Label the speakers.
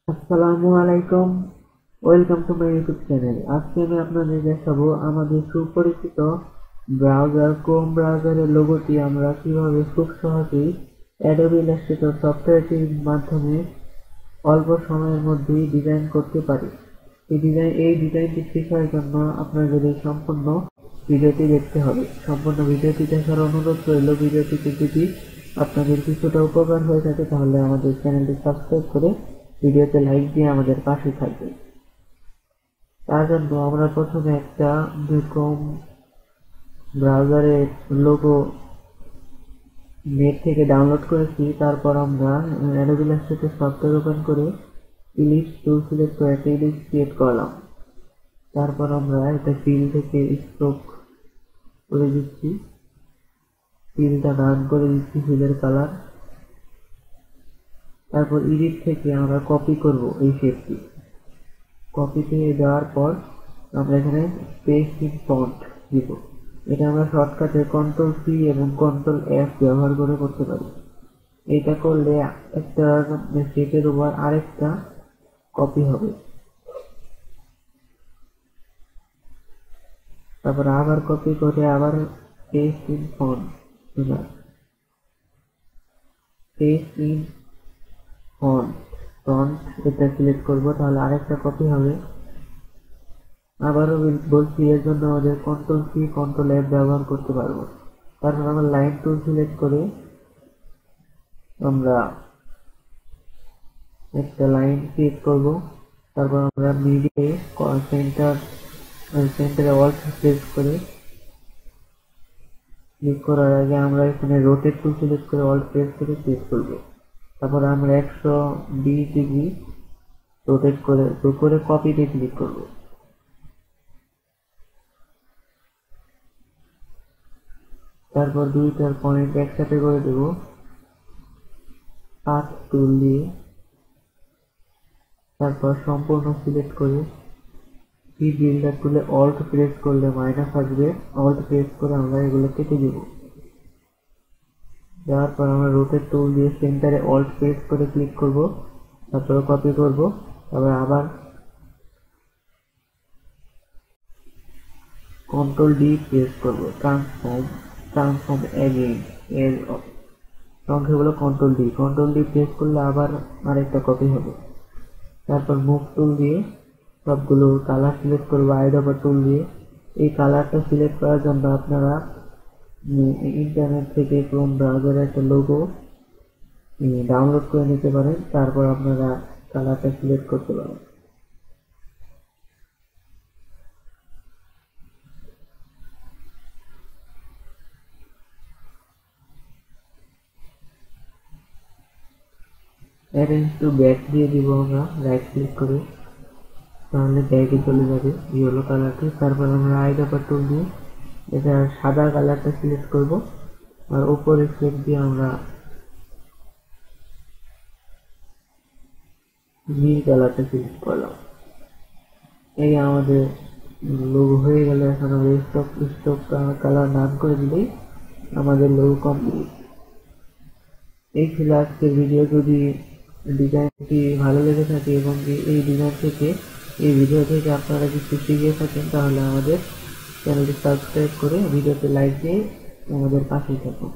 Speaker 1: আসসালামু আলাইকুম, welcome to my YouTube channel. আজকে আমি আপনাদের দেখাবো আমাদের সুপরিচিত ব্রাউজার ক্রোম ব্রাউজারের লোগোটি আমরা কিভাবে খুব সহজেই অ্যাডোবি ইলাস্ট্রেটর সফটওয়্যারটির মাধ্যমে অল্প সময়ের মধ্যেই ডিজাইন করতে পারি। এই ডিজাইনটি শেখার জন্য আপনাদের এই সম্পূর্ণ ভিডিওটি দেখতে হবে। সম্পূর্ণ ভিডিওটি দেখার অনুরোধ রইল। ভিডিওটিতে যদি আপনাদের কিছুটা উপকার হয়ে থাকে তাহলে আমাদের চ্যানেলটি সাবস্ক্রাইব করে ভিডিওতে লাইক দিয়ে আমাদের পাশে থাকবেন। তার জন্য আমরা প্রথমে একটা ক্রোম ব্রাউজারের লোগো নেট থেকে ডাউনলোড করেছি। তারপর আমরা অ্যাডোবি ইলাস্ট্রেটর সফটওয়্যার ওপেন করে ইলিপস টুল সিলেক্ট করে একটা ইলিপস ক্রিয়েট করলাম। তারপর আমরা এটা ফিল থেকে স্ট্রোক করে দিচ্ছি, ফিলটা রান করে দিচ্ছি, ফিলের কালার। তারপর এডিট থেকে আমরা কপি করব এই শেপটি। কপিতে দেওয়ার পর আমরা এখানে পেস্ট ইন ফন্ট দিব। এটা আমরা শর্টকাটে কন্ট্রোল সি এবং কন্ট্রোল এফ ব্যবহার করে করতে পারি। এটা করলে একটা শেপের উপর আরেকটা কপি হবে। তারপর আবার কপি করে আবার paste in font, paste in font এটা সিলেক্ট করব, তাহলে আরেকটা কপি হবে। আবারও বলছি, এর জন্য আমাদের কন্ট্রোল সি কন্ট্রোল এফ ব্যবহার করতে পারবো। তারপর আমরা লাইন টুল সিলেক্ট করে আমরা একটা লাইন ক্রিয়েট করব। তারপর আমরা মিডিয়ে সেন্টারে অল্ট প্রেস করে ক্লিক করার আগে আমরা এখানে রোটেট টুল সিলেক্ট করে অল্ট প্রেস করে ক্লিক করব। তারপর আমরা 120 ডিগ্রি রোটেট করে কপিতে ক্লিক করব। তারপর দুইটার পয়েন্ট একসাথে করে দেব পাথ টুল দিয়ে। তারপর সম্পূর্ণ সিলেক্ট করে কি বিল্ডার টুলে অল্ট প্রেস করলে মাইনাস আসবে, অল্ট প্রেস করে আমরা এগুলো কেটে দেব। দেওয়ার পর আমরা রোটেট টুল দিয়ে সেন্টারে অল্ট প্রেস করে ক্লিক করব, তারপর কপি করব। তারপর আবার কন্ট্রোল ডি প্রেস করব, ট্রান্সফর্ম অ্যাগেইন এর সংখ্যা হলো কন্ট্রোল ডি প্রেস করলে আবার আরেকটা কপি হবে। তারপর মুভ টুল দিয়ে সবগুলো কালার সিলেক্ট করবো আইড্রপার টুল দিয়ে। এই কালারটা সিলেক্ট করার জন্য আপনারা ইন্টারনেট থেকে ক্রোম ব্রাউজারের একটা লোগো ডাউনলোড করে নিতে পারেন। তারপর আপনারা কালারটা সিলেক্ট করতে পারেন। অ্যারেঞ্জ টু ব্যাক দিয়ে দিব আমরা রাইট ক্লিক করে, তাহলে ব্যাগে চলে যাবে ইয়েলো কালারটি। তারপর আমরা আইড্রপার টুল দিয়ে এটা সাদা কালারটা সিলেক্ট করব, আর উপরে শেপ দিয়ে আমরা নীল কালারটা সিলেক্ট করলাম। এই আমাদের লোগো হয়ে গেল। এখন আমরা স্টক কালার নাম করে দিলেই আমাদের লোগো কমপ্লিট। এই ছিল আজকের ভিডিও। যদি ডিজাইনটি ভালো লেগে থাকে এবং এই ডিজাইন থেকে এই ভিডিও থেকে আপনারা কিছু শিখে থাকেন তাহলে আমাদের চ্যানেলটি সাবস্ক্রাইব করে ভিডিওতে লাইক দিয়ে আমাদের পাশেই থাকুন।